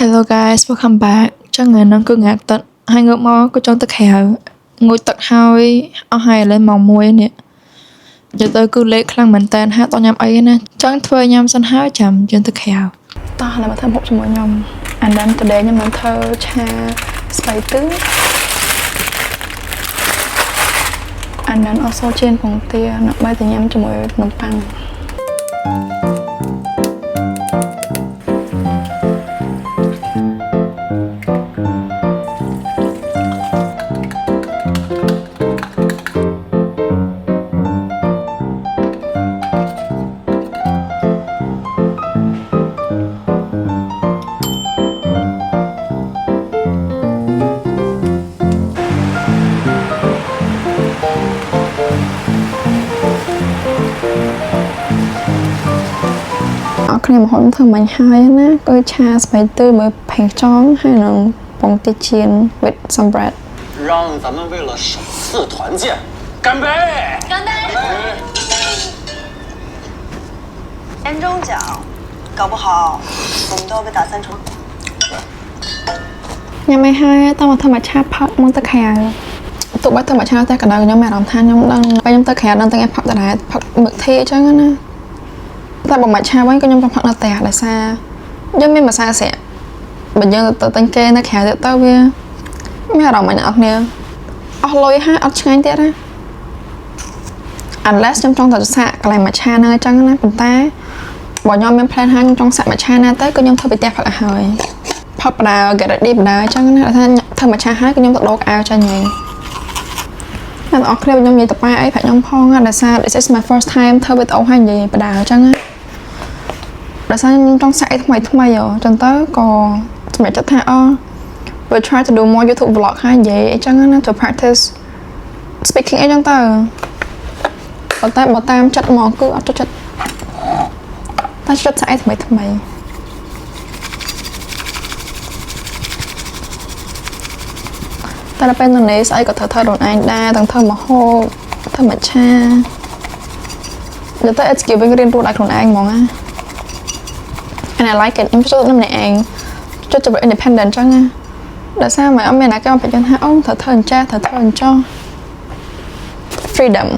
Hello guys, welcome back. ចឹងថ្ងៃហ្នឹងគឺថ្ងៃទឹកហើយងើបមកក៏ចង់ទៅក្រៅងូតទឹកហើយអស់ហើយឥឡូវម៉ោង1នេះនិយាយទៅគឺលេខខ្លាំងមែនតើហាក់តញ៉ាំអីណាចឹងធ្វើញ៉ាំសិនហើយចាំយើងទៅក្រៅតោះឥឡូវមកធ្វើមុខជាមួយខ្ញុំ and then today ខ្ញុំនឹងធ្វើឆាស្ពៃទិញ and then also ជៀនពងទាដើម្បីទៅញ៉ាំជាមួយនំប៉័ងខ្ញុំហូបធ្វើមិញហើយណាគឺឆាស្ពៃទិញមួយផេងចង់ហើយនឹងពងទាជៀន with some bread 让咱们为了首次团建干杯！干杯！年终奖，搞不好我们都要被打3重。ញ៉ាំអីហើយតោះមកធ្វើមកឆាផឹកមកទៅក្រៅទោះបីទៅមកឆាតែក៏ដល់ខ្ញុំមានអារម្មណ៍ថាខ្ញុំដឹងពេលខ្ញុំទៅក្រៅដឹងតែផឹកដែរផឹកមឹកធីអញ្ចឹងណាតែបើមកឆាវិញក៏ខ្ញុំចង់ផឹកនៅផ្ទះដោយសារយើងមានម្សៅស្រាក់បើយើងទៅទិញគេនៅក្រៅទៀតទៅវាមានអារម្មណ៍មិនអត់គ្នាអស់លុយហើយអត់ឆ្ងាញ់ទៀតណា unless ខ្ញុំចង់ទៅសាកកន្លែងមកឆាហ្នឹងអញ្ចឹងណាប៉ុន្តែបើខ្ញុំមាន plan ហើយខ្ញុំចង់សាកមកឆាណាទៅក៏ខ្ញុំធ្វើពីផ្ទះផឹកឲ្យហើយផឹកបដា get ready បដាអញ្ចឹងណាថាធ្វើមកឆាហើយក៏ខ្ញុំទៅដោកអាវចាញ់ហើយតែអស់គ្នាខ្ញុំនិយាយទៅប៉ាអីប្រាក់ខ្ញុំផងដោយសារ this is my first time ធ្វើវីដេអូហើយនិយាយបដាអញ្ចឹងណាដោយសារខ្ញុំចង់សាកអីថ្មីថ្មីអញ្ចឹងទៅក៏សម្រាប់ចិត្តថាwe'll try to do more YouTube vlog ហើយនិយាយអញ្ចឹងណា to practice speaking អីចឹងទៅប៉ុន្តែបើតាមចិត្តហ្មងគឺអត់ចូលចិត្តតែចិត្តសាកអីថ្មីថ្មីតែដល់ពេលនេះស្អីក៏ធ្វើខ្លួនឯងដែរទាំងធ្វើម្ហូបធ្វើមកឆាទៅ it's giving រៀនរស់ដល់ខ្លួនឯងហ្មងណា and I like it ខ្ញុំចូលទៅម្នាក់ឯងចូលទៅ independent ចឹងណាដោយសារមកអត់មានអ្នកគេមកបញ្ជាក់ថាអូត្រូវធ្វើអញ្ចេះត្រូវធ្វើអញ្ចោះ freedom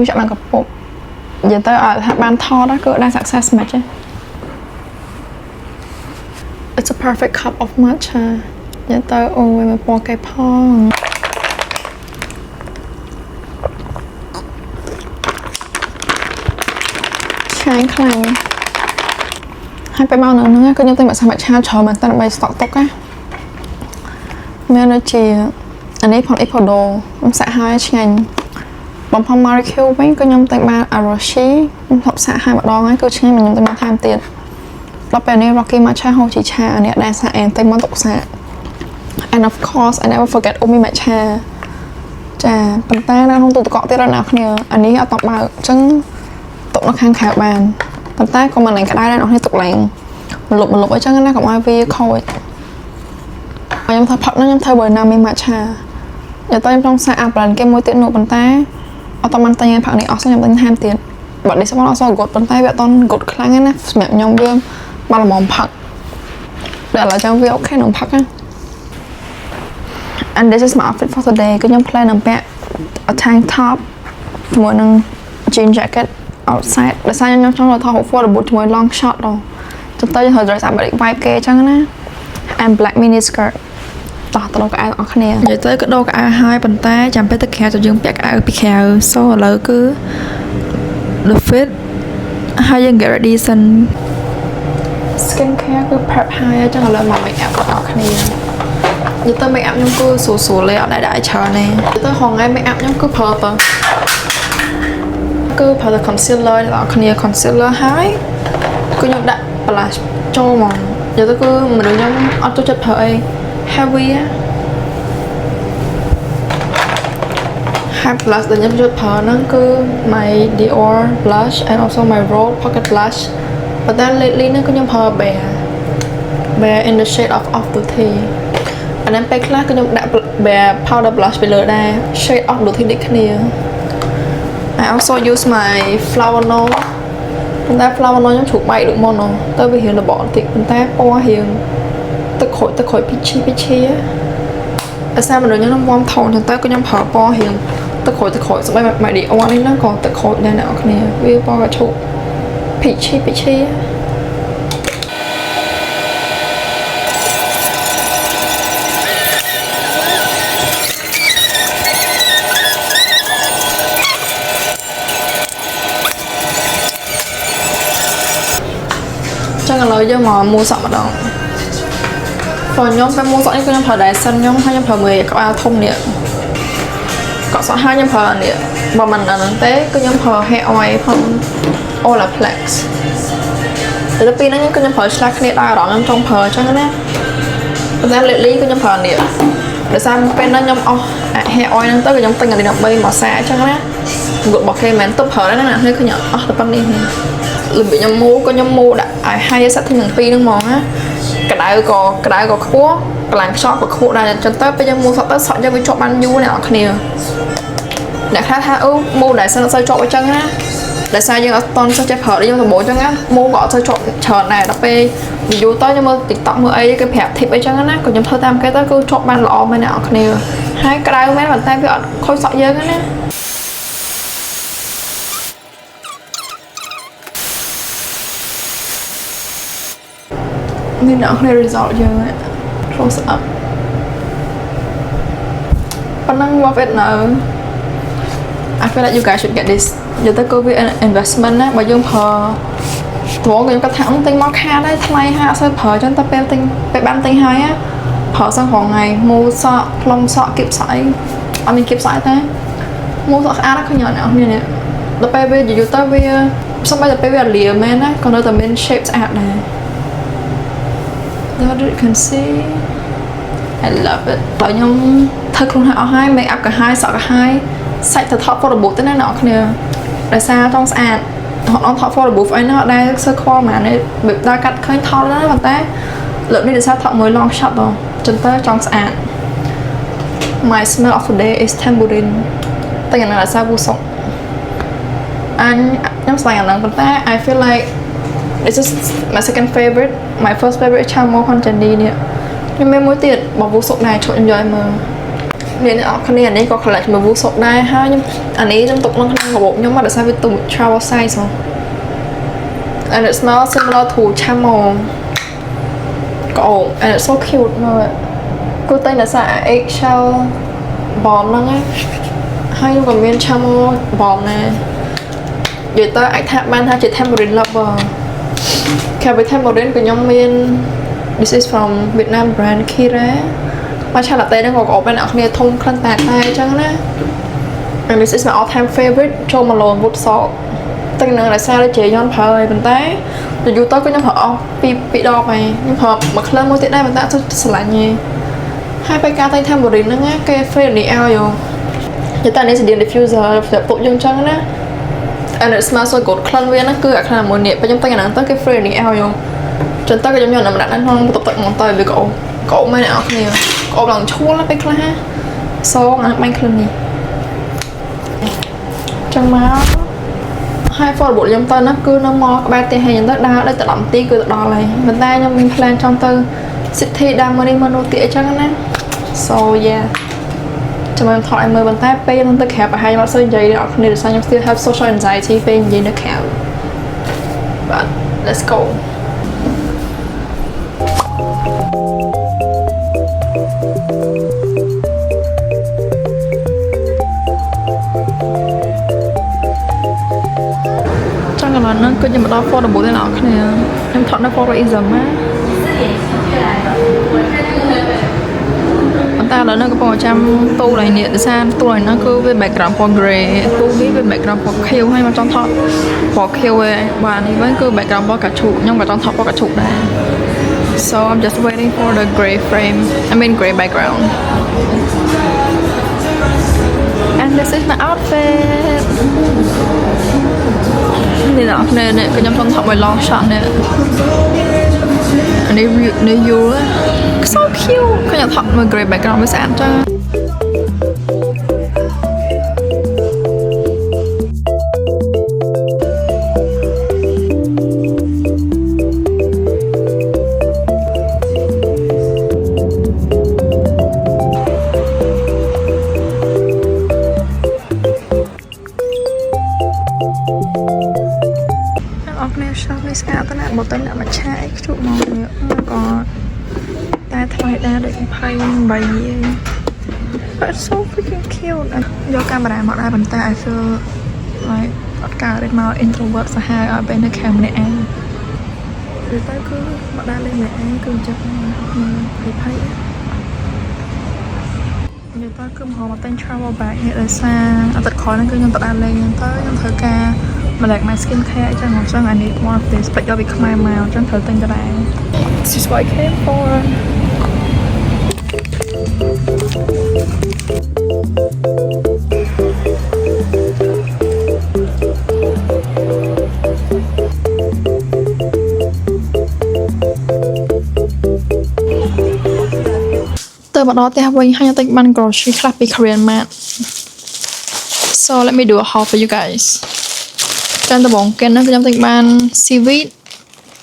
chắc là cặp bột giờ tới ở ban thò đó cứ đang success match ấy. It's a perfect cup of matcha giờ tới ôi mà bỏ cái phong sáng khăn hai cái bao nữa cứ nhớ tên bạn sao matcha chờ mình tên bay stock tóc á mình nói chỉ anh ấy phong apple đồ ông sẽ hai ngànhបំផុស Marikyu វិញក៏ខ្ញុំតែបាន Arashi ខ្ញុំធ្លាប់សាកហើយម្ដងហើយគឺឆ្ងាញ់ខ្ញុំតែបានថែមទៀតដល់ពេលនេះ Rocky Matcha ហូបជីឆានេះដែរសាកអែមតែមកទុកសាក and of course I never forget Umi Matcha ចាប៉ុន្តែនៅក្នុងទូទឹកកកទៀតដល់អ្នកគ្នាអានេះអត់តបបើកអញ្ចឹងទុកនៅខាងក្រៅបានប៉ុន្តែក៏មិននឹងក្តៅដែរអ្នកគ្នាទុកឡើងលុបអញ្ចឹងណាកុំឲ្យវាខូចខ្ញុំថាផឹកហ្នឹងខ្ញុំធ្វើបើណាមាន Matcha យកទៅខ្ញុំចង់សាកអាប់ឡានគេមួយទៀតនោះប៉ុន្តែអត់តបានតែញ៉ាំផឹកនេះអស់ខ្ញុំទិញថែមទៀតបើនេះស្មោះអត់សល់កូតប៉ុន្តែវាអត់តកូតខ្លាំងណាសម្រាប់ខ្ញុំវាមកល្មមផឹកដល់ឥឡូវចាំវាអូខេនឹងផឹកណា and this is my outfit for today គឺខ្ញុំ plan នឹងពាក់ a tank top ជាមួយនឹង jean jacket outside ដោយសារខ្ញុំចង់ថត photo boot ជាមួយ long shot ដល់ចុះទៅយើងត្រូវ dress up vibe គេអញ្ចឹងណា and black mini skirtតោះទៅដោកអាវអស់គ្នានិយាយទៅក៏ដោកអាវហើយប៉ុន្តែចាំពេលទៅក្រៅទៅយើងពាក់អាវពីក្រៅ so ឥឡូវគឺ the fit ហើយយើង get ready សិន skin care គឺ prep ហើយអញ្ចឹងឥឡូវមក make up អស់គ្នានិយាយទៅ make up ខ្ញុំគឺស្រួលៗលេអត់ដែរច្រើនទេនិយាយទៅហងៃ make up ខ្ញុំគឺប្រើទៅconcealer អ្នកនរគ្នា concealer ហើយគឺខ្ញុំដាក់ blush ចូលហ្មងនិយាយទៅគឺមនុស្សខ្ញុំអត់ចូលចិត្តប្រើអីheavy ហ blush ដែលខ្ញុំយកប្រើហ្នឹងគឺ my Dior blush and also my Rose pocket blush ប៉ុន្តែ lately ហ្នឹងគឺខ្ញុំប្រើ Bare in the shade of off the tea អាហ្នឹងពេលខ្លះគឺខ្ញុំដាក់ Bare powder blush ពីលើដែរ shade of the tea ដូចគ្នា I also use my flower note ប៉ុន្តែ flower note ខ្ញុំជ្រូកបែកដូចមុនហ្នឹងទៅវារៀងរបកបន្តិចប៉ុន្តែពណ៌រៀងទឹកក្រូច peachy អាសាមនុស្សខ្ញុំវ៉ាំថោចឹងទៅគឺខ្ញុំប្រើពណ៌រៀងទឹកក្រូចស្បែក my Dior នេះហ្នឹងក៏ទឹកក្រូចដែរអ្នកនរគ្នាវាពណ៌ក៏ជ្រូក peachy ចឹងឥឡូវយើងមកមួសក់ម្ដងព្រោះខ្ញុំពេលមួសក់នេះគឺខ្ញុំប្រើ Dyson ខ្ញុំហើយខ្ញុំប្រើមើលក្បាលធំនេះកក់សក់ហើយខ្ញុំប្រើនេះបើមិនអាហ្នឹងទេគឺខ្ញុំប្រើ hair oil ផង Olaplex តែពីហ្នឹងខ្ញុំប្រើឆ្លាស់គ្នាដែរអារម្មណ៍ខ្ញុំចង់ប្រើអញ្ចឹងណាប៉ុន្តែ lately គឺខ្ញុំប្រើនេះដោយសារពេលហ្នឹងខ្ញុំអស់ hair oil ហ្នឹងទៅគឺខ្ញុំទិញអានេះដើម្បីម៉ាសាអញ្ចឹងណារបស់គេមិនទៅប្រើដែរណានេះគឺខ្ញុំអស់តែប៉ុណ្្នេះលំពីខ្ញុំមូក៏ខ្ញុំមូដាក់ឲ្យ high setting ទាំងពីរហ្នឹងហ្មងណាក្តៅក៏ខ្ពស់កម្លាំងខ្យល់ក៏ខ្ពស់ដែរអញ្ចឹងទៅពេលយើងមូសក់ទៅសក់យើងវាជាប់បានយូរអ្នកនរគ្នាអ្នកខ្លះថាអូមូដែលសិនអត់សូវជាប់អញ្ចឹងណាដោយសារយើងអត់តន់សូវចេះប្រើយើងដំបូងអញ្ចឹងណាមូក៏អត់សូវជាប់ច្រើនដែរដល់ពេលយូរទៅខ្ញុំមើល TikTok មើលអីគេប្រាប់ tip អីចឹងណាក៏ខ្ញុំធ្វើតាមគេទៅគឺជាប់បានល្អមែនអ្នកនរគ្នាហើយក្តៅមែនប៉ុន្តែវាអត់ខូចសក់យើងណានេះអ្នកគ្នា result យើង close up ប៉ុណ្ណឹង worth it now I feel like you guys should get this យកទៅគឺវា investment ណាបើយើងប្រើព្រោះខ្ញុំគាត់ថាទិញមកខាតហើយថ្លៃហើយអត់សូវប្រើចឹងតែពេលបានទិញហើយប្រើសឹងរងថ្ងៃមូសក់ផ្លុំសក់គៀបសក់អីអត់មានគៀបសក់ទេមូសក់ស្អាតឃើញអត់អ្នកគ្នានេះដល់ពេលវាយូរទៅវាសំបីតែពេលវាលាមែនណាក៏នៅតែមាន shape ស្អាតដែរNow you can see I love it បើខ្ញុំធ្វើខ្លួនឲ្យអស់ហើយ make up ក៏ហើយសក់ក៏ហើយសាច់ទៅថត photo booth ទៅណាអ្នកគ្នាដោយសារចង់ស្អាតអត់ថត photo booth អីណាអត់ដែលសើខ្វល់ហ្មងនេះបែបដើរកាត់ឃើញថតដែរប៉ុន្តែលើកនេះដោយសារថតមួយ long shot ទៅចឹងទៅចង់ស្អាត My smell of the day is tambourine តែយ៉ាងណាដោយសារវូសុកខ្ញុំស្លាញ់អាហ្នឹងប៉ុន្តែ I feel like this is my second favorite my first favorite Chamo Conjani នេះខ្ញុំមានមួយទៀតរបស់វូសុកដែរជួយខ្ញុំយកឲ្យមើលនេះអ្នកគ្នានេះក៏ collect ជាមួយវូសុកដែរហើយខ្ញុំអានេះខ្ញុំទុកក្នុងកាបូបខ្ញុំមកដោយសារវាទុំ travel size ហ៎ and it smells similar to Chamo ក៏ and it's so cute មើលគូតែដោយសារ eggshell bomb ហ្នឹងហើយខ្ញុំក៏មាន Chamo bomb ដែរនិយាយទៅអាចថាបានថាជា tambourine lover កាលពី tambourine ក៏ខ្ញុំមាន this is from Vietnam brand Kira មកឆាឡាតេហ្នឹងក៏អបបានអ្នកគ្នាធំក្លិនតែអញ្ចឹងណា and this is my all time favorite Jo Malone wood salt តែនឹងរសារដូចជាយន់ប្រើហើយប៉ុន្តែយូរទៅក៏ខ្ញុំប្រើអស់ពីរដបហើយខ្ញុំប្រើមួយក្លិនមួយទៀតដែរប៉ុន្តែអត់ស្រឡាញ់ទេហើយពេលការតែង tambourine ហ្នឹងគេ free នេះឲ្យយកតែនេះជា diffuser សម្រាប់ពុកយើងអញ្ចឹងណាand it smells so good ក្លិនវាហ្នឹងគឺអាក្លិនមួយនេះពេលខ្ញុំតែងអាហ្នឹងទៅគេ free នេះឲ្យយកចឹងទៅក៏ខ្ញុំយកអាហ្នឹងមកដាក់ក្នុងបន្ទប់ទឹកហ្មងទៅវាក៏អូមែនអ្នកនរគ្នាក៏ឡើងឈួលពេលខ្លះសងអាបាញ់ក្លិននេះចឹងមកហើយ follow ខ្ញុំទៅណាគឺនៅមកក្បែរផ្ទះហើយខ្ញុំទៅដើរដល់10នាទីគឺទៅដល់ហើយប៉ុន្តែខ្ញុំមាន plan ចង់ទៅ city ដើរមកទីអីចឹងណា so yeah ចាំខ្ញុំថតឲ្យមើលប៉ុន្តែពេលខ្ញុំទៅក្រៅប្រហែលអត់សូវនិយាយដល់អ្នកគ្នាដោយសារខ្ញុំ still have social anxiety ពេលនិយាយនៅក្រៅ but let's go ចឹងកន្លងហ្នឹងគឺខ្ញុំមកដល់ photo booth ទេអ្នកគ្នាខ្ញុំថតនៅ photoism ណាតែឥឡូវនេះកំពុងចាំទូលឲ្យនេះដោយសារទូលឲ្យហ្នឹងគឺវា background ពណ៌ gray ទូនេះវា background ពណ៌ខៀវហើយមកចង់ថតពណ៌ខៀវឯងបាទនេះវិញគឺ background ពណ៌កាឈូកខ្ញុំក៏ចង់ថតពណ៌កាឈូកដែរ so I'm just waiting for the gray frame I mean gray background and this is my អ្នកនរនេះក៏ខ្ញុំចង់ថតមួយ long shot នេះនេះ you so cute ខ្ញុំថតមួយ gray background វាស្អាតចឹងស្អាតណាស់មកតែអ្នកមកឆាយខ្ជុកមកក៏តែថ្លៃដែរដូច28យេ But so freaking cute យកកាមេរ៉ាមកដែរប៉ុន្តែ I feel like អត់កើតមក introvert សាហាវឲ្យពេលនៅខាងម្នាក់ឯងឬទៅគឺមកដែរលេងម្នាក់ឯងគឺចិត្តភ័យនេះតើគឺមកតែ travel bag នេះដោយសារអាទិត្យក្រោយហ្នឹងគឺខ្ញុំទៅដែរលេងទៅខ្ញុំត្រូវការម្លេច my skin care អញ្ចឹងខ្ញុំ I need one of this បាច់យកពីខ្មែរមកអញ្ចឹងត្រូវទិញទៅដែរ This is what I came for ទៅមកដល់ផ្ទះវិញហើយខ្ញុំទិញបាន grocery ខ្លះពី Korean Mart So let me do a haul for you guys ចានដំបងគេហ្នឹងខ្ញុំទិញបាន seaweed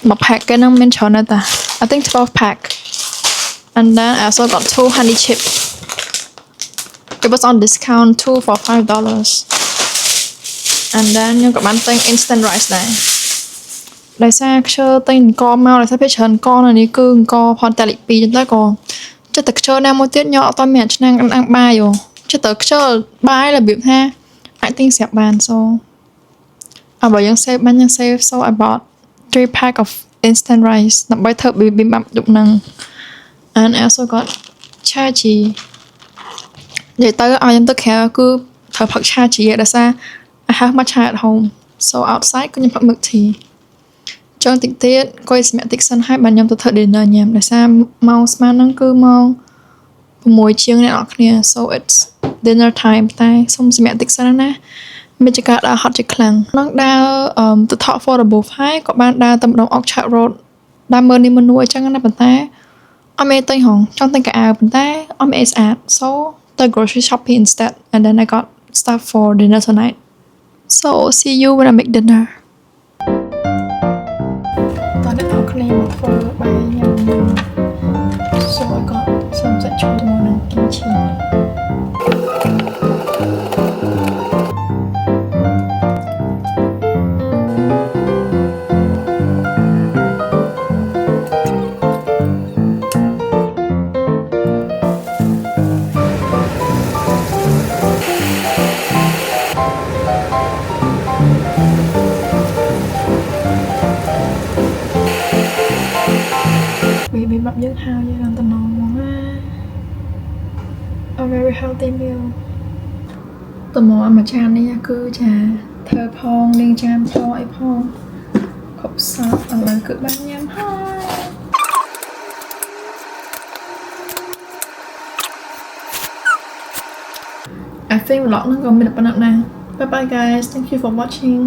មួយ pack គេហ្នឹងមានច្រើនណាស់តា I think 12 pack and then I also got 2 honey chip it was on discount 2 for $5 and then ខ្ញុំក៏បានទិញ instant rice ដែរដោយសារខ្ជិលទិញអង្គមកដោយសារពេលច្រើនអង្គនៅនេះគឺអង្គផនតាលី2ចឹងទៅក៏ចិត្តតែខ្ជិលណាមួយទៀតខ្ញុំអត់តមានឆ្នាំងអាំងបាយយោចិត្តតែខ្ជិលបាយរបៀបថាអាចទិញស្រាប់បាន so បើយើង save បានយើង save so I bought 3 pack of instant rice ដើម្បីធ្វើ bibimbap ទុកនឹង and I also got chaji និយាយទៅឲ្យខ្ញុំទៅក្រៅគឺត្រូវផឹក chaji ដោយសារ I have matcha at home so outside គឺខ្ញុំផឹក milk tea ចង់តិចទៀតក៏សម្រាប់តិចសិនហើយបានខ្ញុំទៅធ្វើ dinner ញ៉ាំដោយសារម៉ោងស្មានហ្នឹងគឺម៉ោង6ជាងអ្នកនរគ្នា so it's dinner time តែសុំសម្រាប់តិចសិនណាមានចការដើរហត់ជាខ្លាំងនឹងដើរទៅថត affordable ហើយក៏បានដើរទៅម្ដង Orchard Road ដើរមើលនេះមួយអញ្ចឹងណាប៉ុន្តែអត់មានទិញហងចង់ទិញកៅអៅប៉ុន្តែអត់មានអីស្អាត so ទៅ grocery shopping instead and then I got stuff for dinner tonight so see you when I make dinner តើអ្នកនរគ្នាមកធ្វើបាយញ៉ាំ so I got some សាច់ជ្រូកជាមួយនឹង kimchi bibimbap យើងហើយយើងតំណងមកណា a very healthy meal តំណងអាមួយចាននេះគឺចាធ្វើផងលាងចានផងអីផងគ្រប់សពឥឡូវគឺបានញ៉ាំហើយ I think vlog ហ្នឹងក៏មានប៉ុណ្ណឹងដែរ Bye bye guys thank you for watching